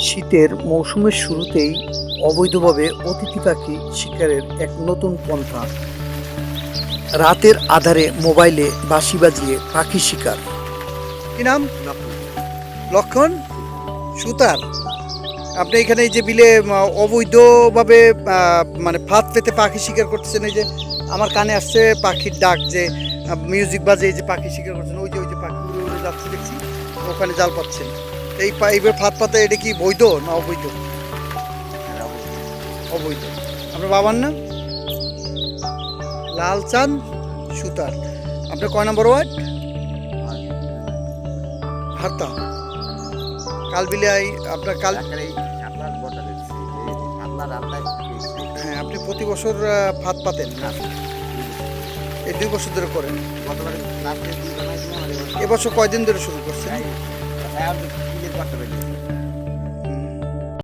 শীতের মৌসুমের শুরুতেই অবৈধভাবে অতিথি পাখি শিকারের এক নতুন পন্থা। রাতের আধারে মোবাইলে বাঁশি বাজিয়ে পাখি শিকার। কি নাম? লক্ষণ সুতার। আপনি এখানে এই যে বিলে অবৈধভাবে মানে ফাঁদ পেতে পাখি শিকার করতেছেন। এই যে আমার কানে আসছে পাখির ডাক, যে মিউজিক বাজে, এই যে পাখি শিকার করছেন। ওই যে পাখি উড়ে উড়ে যাচ্ছে দেখছি, ওখানে জাল পাচ্ছেন। এইবার ফাঁদ পাতা এটা কি বৈধ না অবৈধ? অবৈধ। আপনার বাবার নাম? লালচাঁদ সুতার। আপনার কয় নম্বর ওয়ার্ড? হারতা। কালবিলে আপনার কাল। হ্যাঁ, আপনি প্রতি বছর ফাঁদ পাতেন? এই 2 বছর ধরে করেন? এবছর কয়দিন ধরে শুরু করছেন?